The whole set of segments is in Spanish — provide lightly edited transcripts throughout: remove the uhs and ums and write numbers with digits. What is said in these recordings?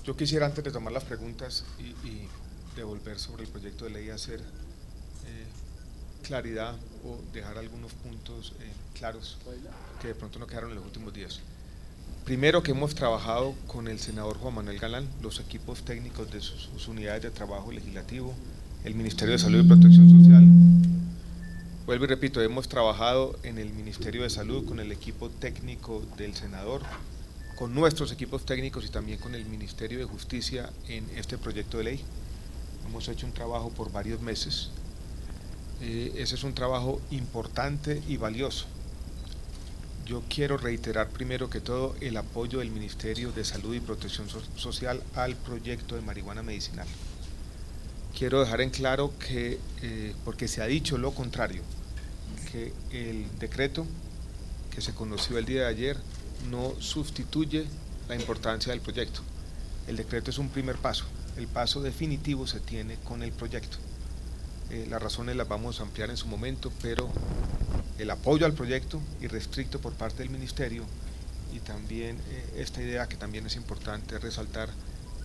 Yo quisiera, antes de tomar las preguntas y devolver sobre el proyecto de ley, hacer claridad o dejar algunos puntos claros que de pronto no quedaron en los últimos días. Primero, que hemos trabajado con el senador Juan Manuel Galán, los equipos técnicos de sus unidades de trabajo legislativo, el Ministerio de Salud y Protección Social. Vuelvo y repito, hemos trabajado en el Ministerio de Salud con el equipo técnico del senador, con nuestros equipos técnicos y también con el Ministerio de Justicia en este proyecto de ley. Hemos hecho un trabajo por varios meses. Ese es un trabajo importante y valioso. Yo quiero reiterar primero que todo el apoyo del Ministerio de Salud y Protección Social al proyecto de marihuana medicinal. Quiero dejar en claro que, porque se ha dicho lo contrario, que el decreto que se conoció el día de ayer no sustituye la importancia del proyecto. El decreto es un primer paso, el paso definitivo se tiene con el proyecto. Las razones las vamos a ampliar en su momento, pero el apoyo al proyecto irrestricto por parte del Ministerio y también esta idea que también es importante resaltar,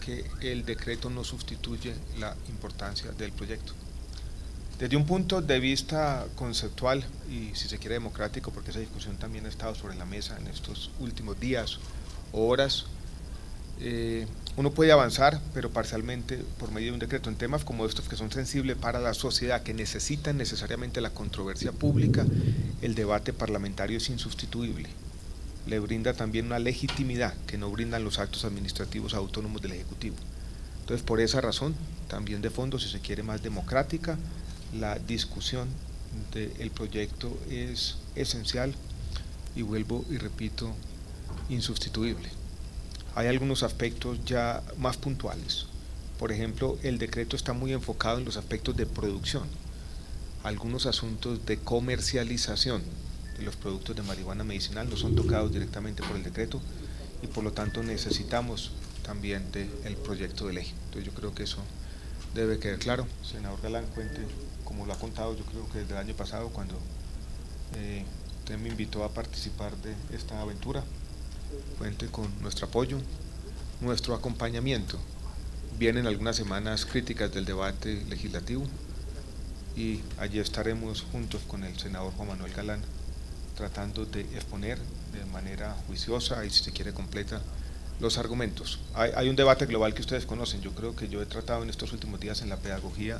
que el decreto no sustituye la importancia del proyecto. Desde un punto de vista conceptual y si se quiere democrático, porque esa discusión también ha estado sobre la mesa en estos últimos días o horas, uno puede avanzar, pero parcialmente por medio de un decreto en temas como estos que son sensibles para la sociedad, que necesitan necesariamente la controversia pública. El debate parlamentario es insustituible, le brinda también una legitimidad que no brindan los actos administrativos autónomos del Ejecutivo. Entonces, por esa razón, también de fondo, si se quiere más democrática, la discusión del proyecto es esencial y vuelvo y repito, insustituible. Hay algunos aspectos ya más puntuales. Por ejemplo, el decreto está muy enfocado en los aspectos de producción, algunos asuntos de comercialización de los productos de marihuana medicinal no son tocados directamente por el decreto y por lo tanto necesitamos también del proyecto de ley. Entonces yo creo que eso debe quedar claro. Senador Galán, cuente como lo ha contado, yo creo que desde el año pasado cuando usted me invitó a participar de esta aventura, cuente con nuestro apoyo, nuestro acompañamiento. Vienen algunas semanas críticas del debate legislativo y allí estaremos juntos con el senador Juan Manuel Galán tratando de exponer de manera juiciosa y si se quiere completa los argumentos. Hay un debate global que ustedes conocen. Yo creo que yo he tratado en estos últimos días en la pedagogía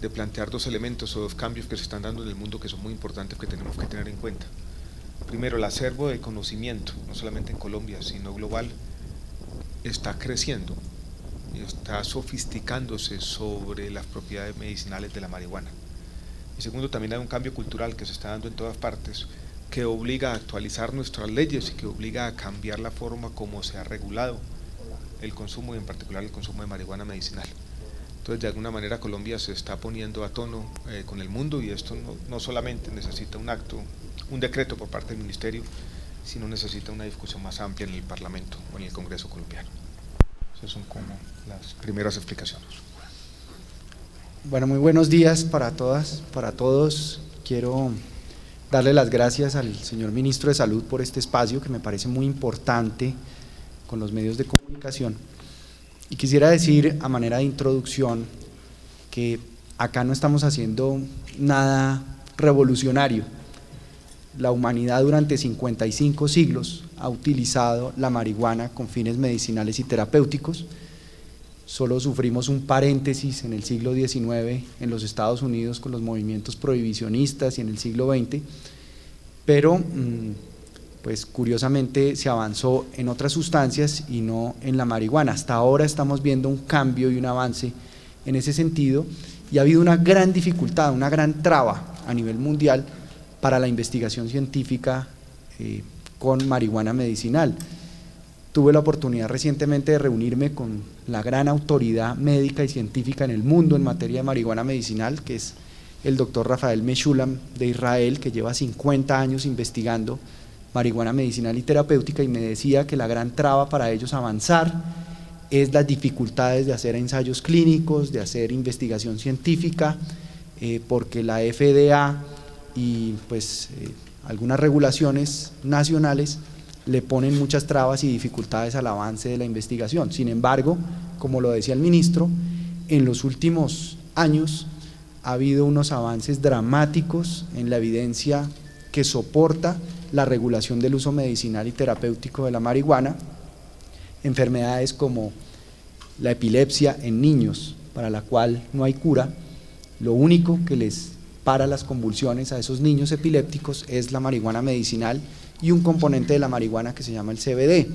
de plantear dos elementos o dos cambios que se están dando en el mundo que son muy importantes, que tenemos que tener en cuenta. Primero, el acervo de conocimiento, no solamente en Colombia, sino global, está creciendo y está sofisticándose sobre las propiedades medicinales de la marihuana. Y segundo, también hay un cambio cultural que se está dando en todas partes, que obliga a actualizar nuestras leyes y que obliga a cambiar la forma como se ha regulado el consumo y en particular el consumo de marihuana medicinal. Entonces, de alguna manera Colombia se está poniendo a tono con el mundo y esto no solamente necesita un acto, un decreto por parte del Ministerio, sino necesita una discusión más amplia en el Parlamento o en el Congreso colombiano. Esas son como las primeras explicaciones. Bueno, muy buenos días para todas, para todos. Quiero darle las gracias al señor Ministro de Salud por este espacio que me parece muy importante con los medios de comunicación. Y quisiera decir a manera de introducción que acá no estamos haciendo nada revolucionario. La humanidad durante 55 siglos ha utilizado la marihuana con fines medicinales y terapéuticos. Solo sufrimos un paréntesis en el siglo XIX en los Estados Unidos con los movimientos prohibicionistas y en el siglo XX, pero pues curiosamente se avanzó en otras sustancias y no en la marihuana. Hasta ahora estamos viendo un cambio y un avance en ese sentido y ha habido una gran dificultad, una gran traba a nivel mundial para la investigación científica con marihuana medicinal. Tuve la oportunidad recientemente de reunirme con la gran autoridad médica y científica en el mundo en materia de marihuana medicinal, que es el doctor Rafael Meshulam de Israel, que lleva 50 años investigando marihuana medicinal y terapéutica, y me decía que la gran traba para ellos avanzar es las dificultades de hacer ensayos clínicos, de hacer investigación científica, porque la FDA y pues algunas regulaciones nacionales le ponen muchas trabas y dificultades al avance de la investigación. Sin embargo, como lo decía el ministro, en los últimos años ha habido unos avances dramáticos en la evidencia que soporta la regulación del uso medicinal y terapéutico de la marihuana, enfermedades como la epilepsia en niños, para la cual no hay cura. Lo único que les para las convulsiones a esos niños epilépticos es la marihuana medicinal y un componente de la marihuana que se llama el CBD,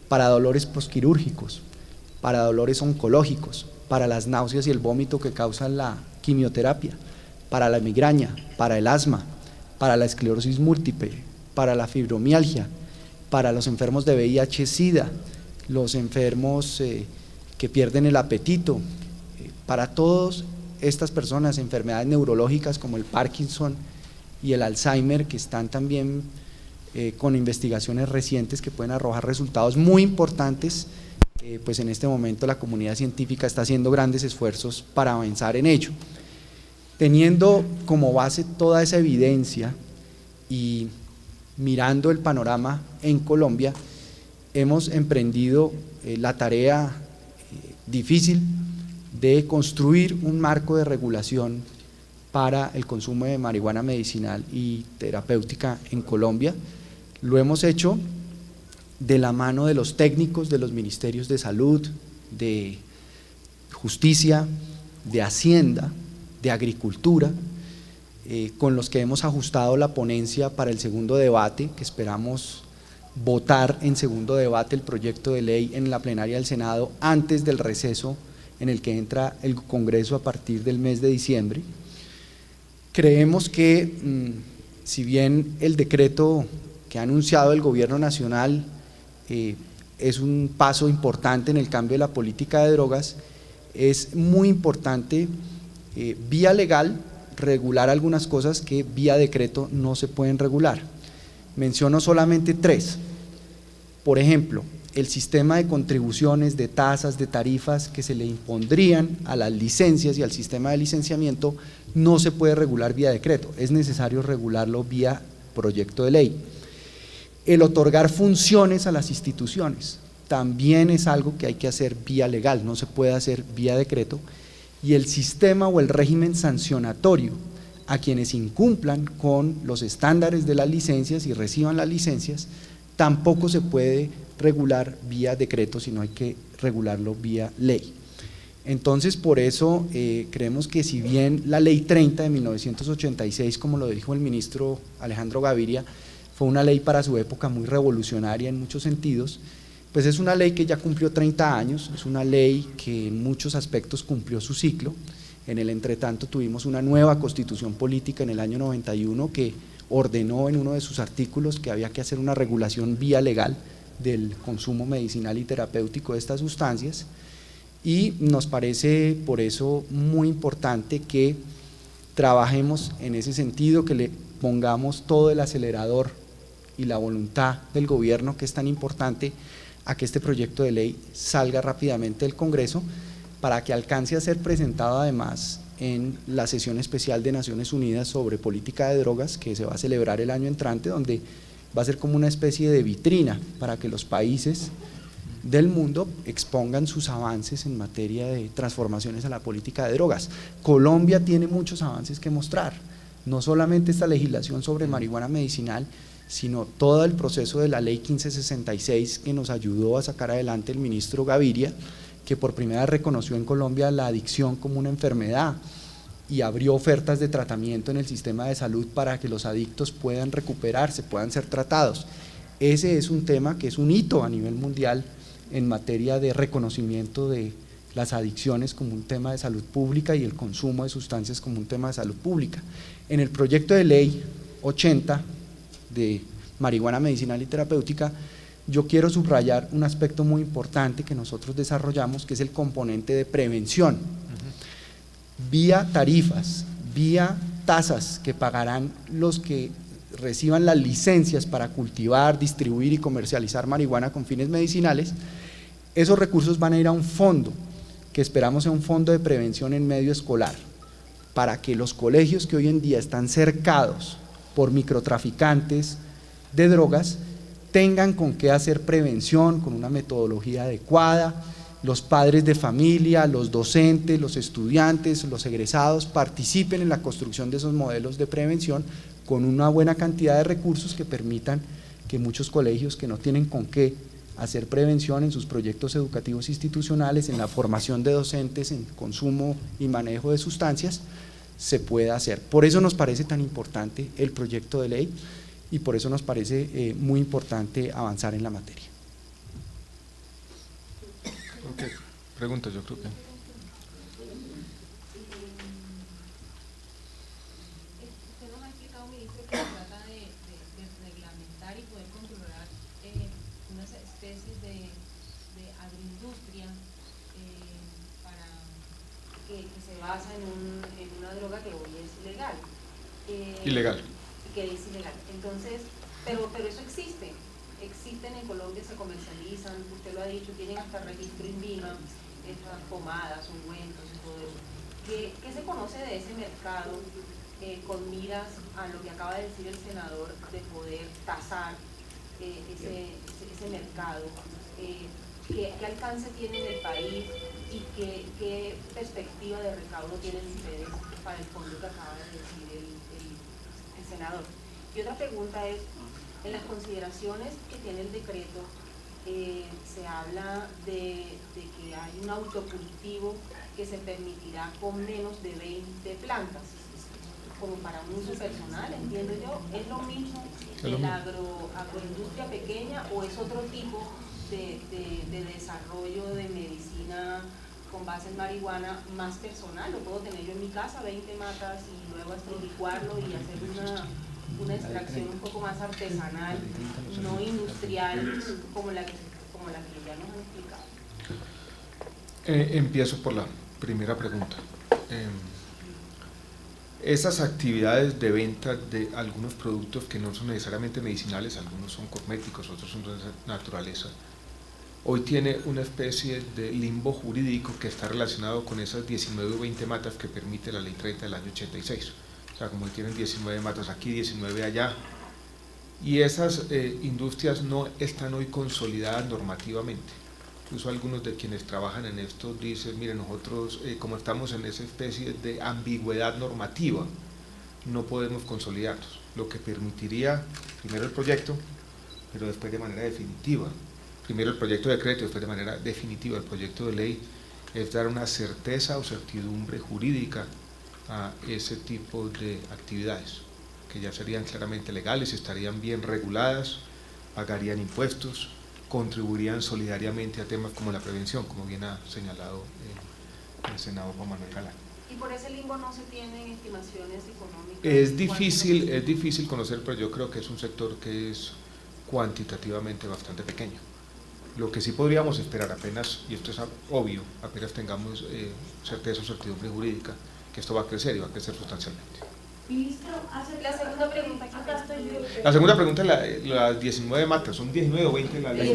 para dolores posquirúrgicos, para dolores oncológicos, para las náuseas y el vómito que causan la quimioterapia, para la migraña, para el asma, para la esclerosis múltiple, para la fibromialgia, para los enfermos de VIH-Sida, los enfermos que pierden el apetito, para todas estas personas, enfermedades neurológicas como el Parkinson y el Alzheimer, que están también con investigaciones recientes que pueden arrojar resultados muy importantes, pues en este momento la comunidad científica está haciendo grandes esfuerzos para avanzar en ello. Teniendo como base toda esa evidencia y mirando el panorama en Colombia, hemos emprendido la tarea difícil de construir un marco de regulación para el consumo de marihuana medicinal y terapéutica en Colombia. Lo hemos hecho de la mano de los técnicos de los ministerios de Salud, de Justicia, de Hacienda, de Agricultura, con los que hemos ajustado la ponencia para el segundo debate, que esperamos votar en segundo debate el proyecto de ley en la plenaria del Senado antes del receso en el que entra el Congreso a partir del mes de diciembre. Creemos que si bien el decreto que ha anunciado el Gobierno Nacional es un paso importante en el cambio de la política de drogas, es muy importante vía legal regular algunas cosas que vía decreto no se pueden regular. Menciono solamente tres. Por ejemplo, el sistema de contribuciones, de tasas, de tarifas que se le impondrían a las licencias y al sistema de licenciamiento no se puede regular vía decreto, es necesario regularlo vía proyecto de ley. El otorgar funciones a las instituciones también es algo que hay que hacer vía legal, no se puede hacer vía decreto. Y el sistema o el régimen sancionatorio a quienes incumplan con los estándares de las licencias y reciban las licencias tampoco se puede regular vía decreto, sino hay que regularlo vía ley. Entonces, por eso creemos que si bien la Ley 30 de 1986, como lo dijo el ministro Alejandro Gaviria, fue una ley para su época muy revolucionaria en muchos sentidos, pues es una ley que ya cumplió 30 años, es una ley que en muchos aspectos cumplió su ciclo. En el entretanto tuvimos una nueva constitución política en el año 91 que ordenó en uno de sus artículos que había que hacer una regulación vía legal del consumo medicinal y terapéutico de estas sustancias, y nos parece por eso muy importante que trabajemos en ese sentido, que le pongamos todo el acelerador y la voluntad del gobierno, que es tan importante, a que este proyecto de ley salga rápidamente del Congreso para que alcance a ser presentado además en la sesión especial de Naciones Unidas sobre política de drogas que se va a celebrar el año entrante, donde va a ser como una especie de vitrina para que los países del mundo expongan sus avances en materia de transformaciones a la política de drogas. Colombia tiene muchos avances que mostrar, no solamente esta legislación sobre marihuana medicinal, sino todo el proceso de la ley 1566 que nos ayudó a sacar adelante el ministro Gaviria, que por primera vez reconoció en Colombia la adicción como una enfermedad y abrió ofertas de tratamiento en el sistema de salud para que los adictos puedan recuperarse, puedan ser tratados. Ese es un tema que es un hito a nivel mundial en materia de reconocimiento de las adicciones como un tema de salud pública y el consumo de sustancias como un tema de salud pública. En el proyecto de ley 80 de marihuana medicinal y terapéutica, yo quiero subrayar un aspecto muy importante que nosotros desarrollamos, que es el componente de prevención. Vía tarifas, vía tasas que pagarán los que reciban las licencias para cultivar, distribuir y comercializar marihuana con fines medicinales, esos recursos van a ir a un fondo que esperamos sea un fondo de prevención en medio escolar, para que los colegios que hoy en día están cercados por microtraficantes de drogas tengan con qué hacer prevención, con una metodología adecuada. Los padres de familia, los docentes, los estudiantes, los egresados participen en la construcción de esos modelos de prevención con una buena cantidad de recursos que permitan que muchos colegios que no tienen con qué hacer prevención en sus proyectos educativos institucionales, en la formación de docentes, en consumo y manejo de sustancias, se pueda hacer. Por eso nos parece tan importante el proyecto de ley y por eso nos parece muy importante avanzar en la materia. Okay. Preguntas, yo creo que… Usted nos ha explicado, ministro, que se trata de reglamentar y poder controlar unas especies de agroindustria para que se basa en una droga que hoy es ilegal. Ilegal. Que es ilegal. Entonces, pero eso existe. Existen en Colombia, se comercializan, usted lo ha dicho, tienen hasta registro INVIMA, estas pomadas, ungüentos y todo eso. ¿Qué se conoce de ese mercado con miras a lo que acaba de decir el senador de poder tasar ese mercado? ¿Qué alcance tiene en el país y qué perspectiva de recaudo tienen ustedes para el fondo que acaba de decir el senador? Y otra pregunta es, en las consideraciones que tiene el decreto, se habla de que hay un autocultivo que se permitirá con menos de 20 plantas, como para un uso personal, entiendo yo. ¿Es lo mismo de la agroindustria pequeña o es otro tipo de desarrollo de medicina con base en marihuana más personal? ¿Lo puedo tener yo en mi casa, 20 matas, y luego hasta licuarlo y hacer una extracción un poco más artesanal, no industrial, como la que ya nos han explicado? Empiezo por la primera pregunta. Esas actividades de venta de algunos productos que no son necesariamente medicinales, algunos son cosméticos, otros son de naturaleza, hoy tiene una especie de limbo jurídico que está relacionado con esas 19 o 20 matas que permite la Ley 30 del año 86. O sea, como tienen 19 matas aquí, 19 allá, y esas industrias no están hoy consolidadas normativamente. Incluso algunos de quienes trabajan en esto dicen, miren, nosotros como estamos en esa especie de ambigüedad normativa, no podemos consolidarnos, lo que permitiría primero el proyecto, pero después de manera definitiva. Primero el proyecto de decreto, después de manera definitiva el proyecto de ley, es dar una certeza o certidumbre jurídica a ese tipo de actividades, que ya serían claramente legales, estarían bien reguladas, pagarían impuestos, contribuirían solidariamente a temas como la prevención, como bien ha señalado el senador Juan Manuel Galán. ¿Y por ese limbo no se tienen estimaciones económicas? Es difícil conocer, pero yo creo que es un sector que es cuantitativamente bastante pequeño. Lo que sí podríamos esperar apenas, y esto es obvio, apenas tengamos certeza o certidumbre jurídica, que esto va a crecer y va a crecer sustancialmente. Ministro, la segunda pregunta. La segunda pregunta, las 19 matas, ¿son 19 o 20 la ley?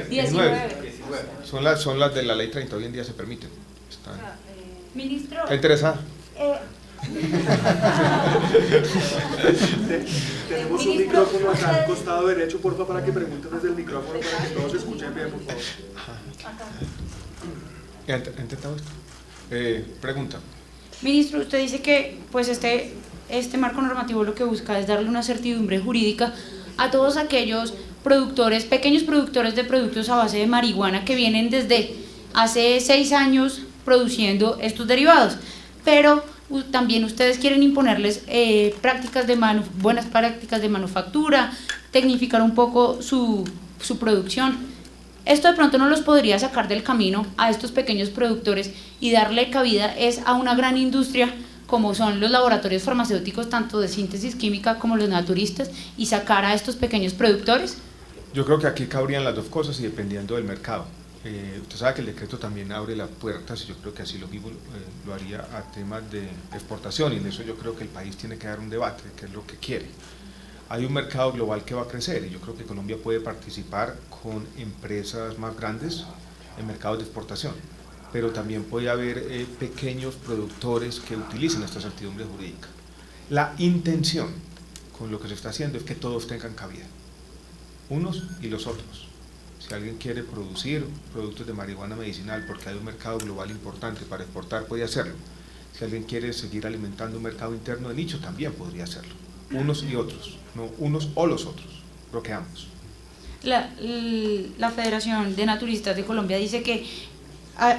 19. Son las de la ley 30, hoy en día se permiten. Ministro. ¿Está interesada? Tenemos un micrófono acá al costado derecho, porfa, para que pregunten desde el micrófono, para que todos escuchen bien, por favor. ¿Ha intentado esto? Pregunta. Ministro, usted dice que pues este marco normativo lo que busca es darle una certidumbre jurídica a todos aquellos productores, pequeños productores de productos a base de marihuana que vienen desde hace 6 años produciendo estos derivados, pero también ustedes quieren imponerles buenas prácticas de manufactura, tecnificar un poco su producción. Esto de pronto no los podría sacar del camino a estos pequeños productores y darle cabida a una gran industria como son los laboratorios farmacéuticos, tanto de síntesis química como los naturistas, y sacar a estos pequeños productores. Yo creo que aquí cabrían las dos cosas y dependiendo del mercado. Usted sabe que el decreto también abre las puertas, y yo creo que así lo mismo lo haría a temas de exportación, y en eso yo creo que el país tiene que dar un debate, qué es lo que quiere. Hay un mercado global que va a crecer y yo creo que Colombia puede participar con empresas más grandes en mercados de exportación, pero también puede haber pequeños productores que utilicen esta certidumbre jurídica. La intención con lo que se está haciendo es que todos tengan cabida, unos y los otros. Si alguien quiere producir productos de marihuana medicinal porque hay un mercado global importante para exportar, puede hacerlo. Si alguien quiere seguir alimentando un mercado interno de nicho, también podría hacerlo. Unos y otros, no unos o los otros, creo que ambos. La Federación de Naturistas de Colombia dice que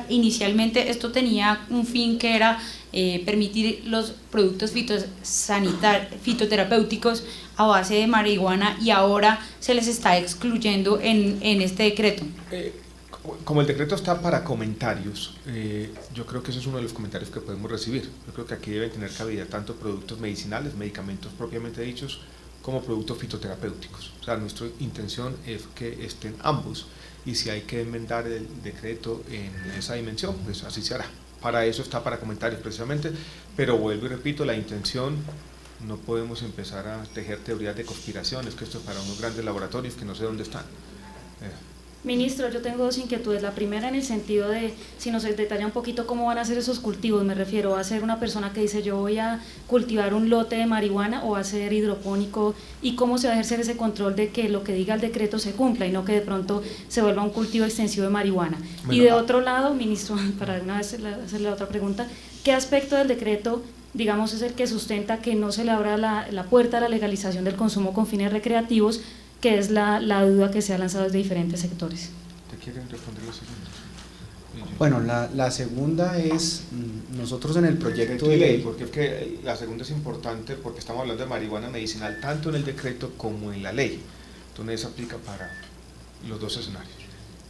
inicialmente esto tenía un fin que era permitir los productos fitoterapéuticos a base de marihuana, y ahora se les está excluyendo en este decreto. Como el decreto está para comentarios, yo creo que ese es uno de los comentarios que podemos recibir. Yo creo que aquí deben tener cabida tanto productos medicinales, medicamentos propiamente dichos, como productos fitoterapéuticos. O sea, nuestra intención es que estén ambos, y si hay que enmendar el decreto en esa dimensión, pues así se hará. Para eso está para comentarios precisamente, pero vuelvo y repito, la intención, no podemos empezar a tejer teorías de conspiraciones, que esto es para unos grandes laboratorios que no sé dónde están. Ministro, yo tengo dos inquietudes. La primera en el sentido de, si nos detalla un poquito cómo van a ser esos cultivos. Me refiero a ser una persona que dice yo voy a cultivar un lote de marihuana, o a ser hidropónico, y cómo se va a ejercer ese control de que lo que diga el decreto se cumpla y no que de pronto se vuelva un cultivo extensivo de marihuana. Bueno, y de otro lado, ministro, para de una vez hacerle la otra pregunta, ¿qué aspecto del decreto, digamos, es el que sustenta que no se le abra la puerta a la legalización del consumo con fines recreativos, que es la duda que se ha lanzado desde diferentes sectores? ¿Te quieren responder la segunda? Bueno, la segunda es, nosotros en el proyecto de ley… Porque es que la segunda es importante porque estamos hablando de marihuana medicinal tanto en el decreto como en la ley. Entonces eso aplica para los dos escenarios.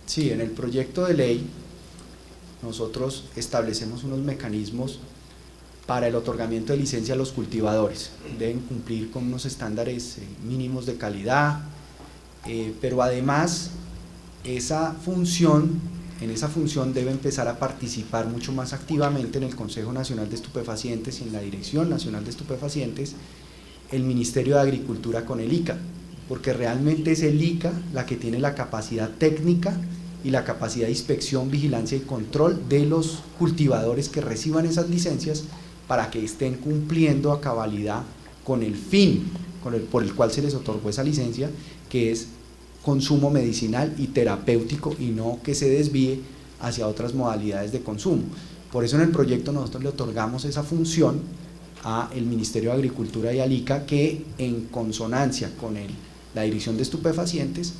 Sí, en el proyecto de ley nosotros establecemos unos mecanismos para el otorgamiento de licencia a los cultivadores. Deben cumplir con unos estándares mínimos de calidad, pero además en esa función debe empezar a participar mucho más activamente en el Consejo Nacional de Estupefacientes y en la Dirección Nacional de Estupefacientes el Ministerio de Agricultura con el ICA, porque realmente es el ICA la que tiene la capacidad técnica y la capacidad de inspección, vigilancia y control de los cultivadores que reciban esas licencias, para que estén cumpliendo a cabalidad con el fin por el cual se les otorgó esa licencia, que es consumo medicinal y terapéutico, y no que se desvíe hacia otras modalidades de consumo. Por eso en el proyecto nosotros le otorgamos esa función al Ministerio de Agricultura y al ICA, que en consonancia con la Dirección de Estupefacientes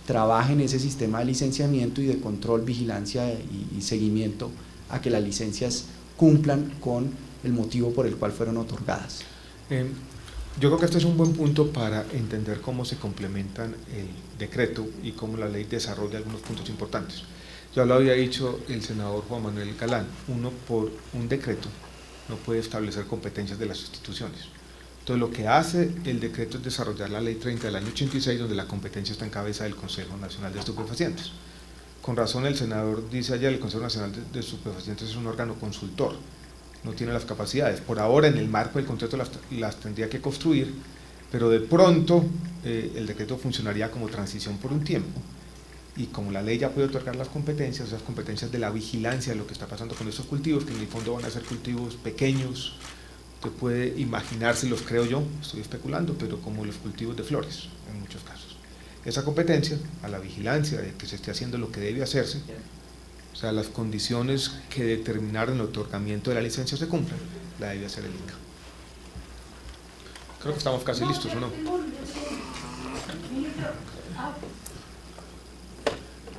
trabaje en ese sistema de licenciamiento y de control, vigilancia y seguimiento a que las licencias cumplan con el motivo por el cual fueron otorgadas. Yo creo que este es un buen punto para entender cómo se complementan el decreto y cómo la ley desarrolla algunos puntos importantes. Ya lo había dicho el senador Juan Manuel Galán, uno por un decreto no puede establecer competencias de las instituciones. Entonces lo que hace el decreto es desarrollar la ley 30 del año 86, donde la competencia está en cabeza del Consejo Nacional de Estupefacientes. Con razón el senador dice allá, el Consejo Nacional de Estupefacientes es un órgano consultor, no tiene las capacidades. Por ahora en el marco del contrato las tendría que construir, pero de pronto el decreto funcionaría como transición por un tiempo, y como la ley ya puede otorgar las competencias, esas competencias de la vigilancia de lo que está pasando con estos cultivos, que en el fondo van a ser cultivos pequeños, usted puede imaginárselos, creo yo, estoy especulando, pero como los cultivos de flores en muchos casos. Esa competencia a la vigilancia de que se esté haciendo lo que debe hacerse, o sea, las condiciones que determinaron el otorgamiento de la licencia se cumplan, la debe hacer el ICA. Creo que estamos casi listos, ¿o no?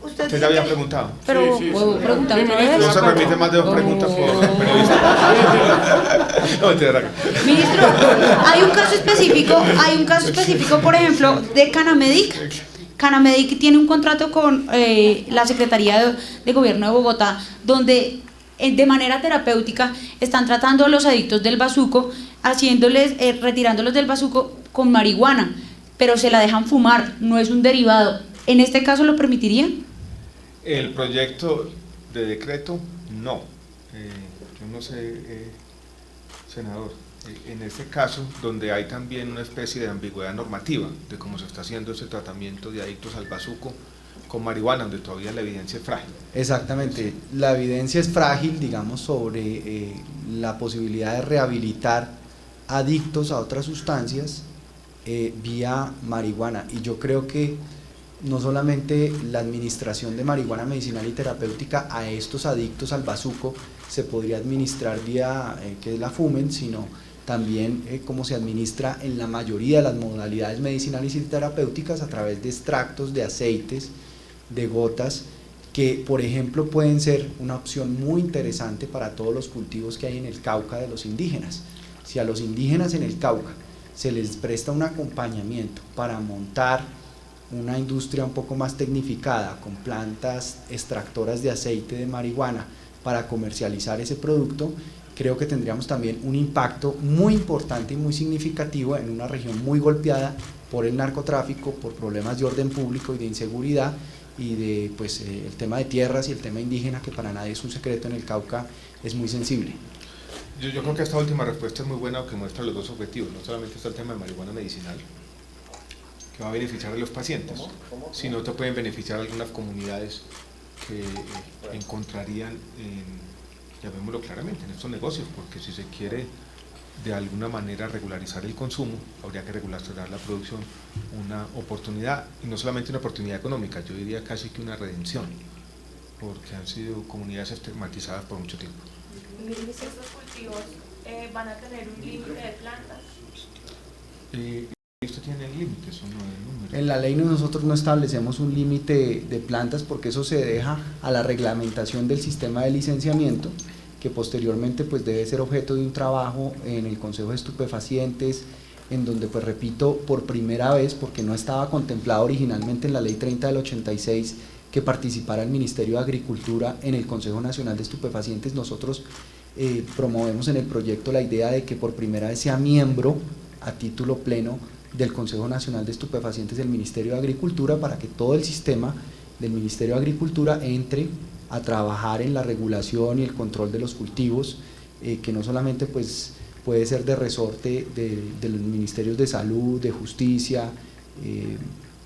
Usted ya había preguntado. Pero ¿puedo preguntar otra vez? No se permite más de dos preguntas por periodista. No, Ministro, hay un caso específico, por ejemplo, de Canamedic. Canamedic tiene un contrato con la Secretaría de Gobierno de Bogotá, donde de manera terapéutica están tratando a los adictos del bazuco, retirándolos del bazuco con marihuana, pero se la dejan fumar, no es un derivado. ¿En este caso lo permitirían? El proyecto de decreto, no. Yo no sé, senador, en este caso, donde hay también una especie de ambigüedad normativa de cómo se está haciendo ese tratamiento de adictos al bazuco con marihuana, donde todavía la evidencia es frágil. Exactamente, la evidencia es frágil, digamos, sobre la posibilidad de rehabilitar adictos a otras sustancias vía marihuana, y yo creo que no solamente la administración de marihuana medicinal y terapéutica a estos adictos al bazuco se podría administrar vía que es la FUMEN, sino también como se administra en la mayoría de las modalidades medicinales y terapéuticas a través de extractos, de aceites, de gotas, que por ejemplo pueden ser una opción muy interesante para todos los cultivos que hay en el Cauca de los indígenas. Si a los indígenas en el Cauca se les presta un acompañamiento para montar una industria un poco más tecnificada con plantas extractoras de aceite de marihuana para comercializar ese producto, creo que tendríamos también un impacto muy importante y muy significativo en una región muy golpeada por el narcotráfico, por problemas de orden público y de inseguridad, y de el tema de tierras y el tema indígena, que para nadie es un secreto, en el Cauca es muy sensible. Yo creo que esta última respuesta es muy buena, que muestra los dos objetivos. No solamente está el tema de marihuana medicinal, que va a beneficiar a los pacientes, sino que pueden beneficiar a algunas comunidades que encontrarían, llamémoslo claramente, en estos negocios, porque si se quiere de alguna manera regularizar el consumo, habría que regularizar la producción, una oportunidad, y no solamente una oportunidad económica, yo diría casi que una redención, porque han sido comunidades estigmatizadas por mucho tiempo. ¿Estos cultivos van a tener un límite de plantas? ¿Esto tiene límites o no de número? En la ley nosotros no establecemos un límite de plantas, porque eso se deja a la reglamentación del sistema de licenciamiento, que posteriormente debe ser objeto de un trabajo en el Consejo de Estupefacientes, en donde repito, por primera vez, porque no estaba contemplado originalmente en la Ley 30 del 86 que participara el Ministerio de Agricultura en el Consejo Nacional de Estupefacientes, nosotros promovemos en el proyecto la idea de que por primera vez sea miembro a título pleno del Consejo Nacional de Estupefacientes del Ministerio de Agricultura, para que todo el sistema del Ministerio de Agricultura entre a trabajar en la regulación y el control de los cultivos, que no solamente puede ser de resorte de los ministerios de salud, de justicia,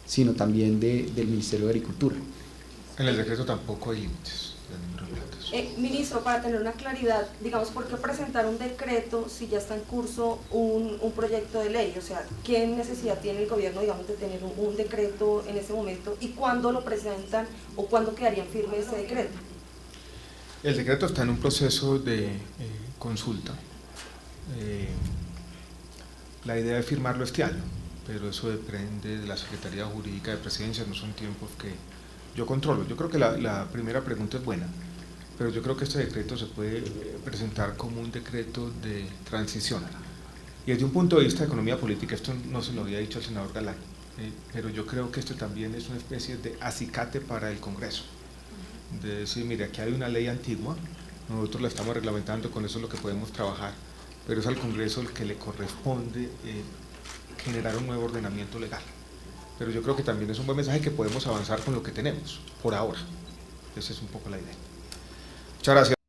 sino también del Ministerio de Agricultura. En el decreto tampoco hay límites de número de plantas. Ministro, para tener una claridad, digamos, ¿por qué presentar un decreto si ya está en curso un proyecto de ley? O sea, ¿qué necesidad tiene el gobierno, digamos, de tener un decreto en ese momento? ¿Y cuándo lo presentan o cuándo quedaría firme ese decreto? El decreto está en un proceso de consulta. La idea es firmarlo este año, pero eso depende de la Secretaría Jurídica de Presidencia, no son tiempos que yo controlo. Yo creo que la primera pregunta es buena, pero yo creo que este decreto se puede presentar como un decreto de transición. Y desde un punto de vista de economía política, esto no se lo había dicho el senador Galán, pero yo creo que esto también es una especie de acicate para el Congreso, de decir, mire, aquí hay una ley antigua, nosotros la estamos reglamentando, con eso es lo que podemos trabajar, pero es al Congreso el que le corresponde generar un nuevo ordenamiento legal. Pero yo creo que también es un buen mensaje que podemos avanzar con lo que tenemos, por ahora. Esa es un poco la idea. Muchas gracias.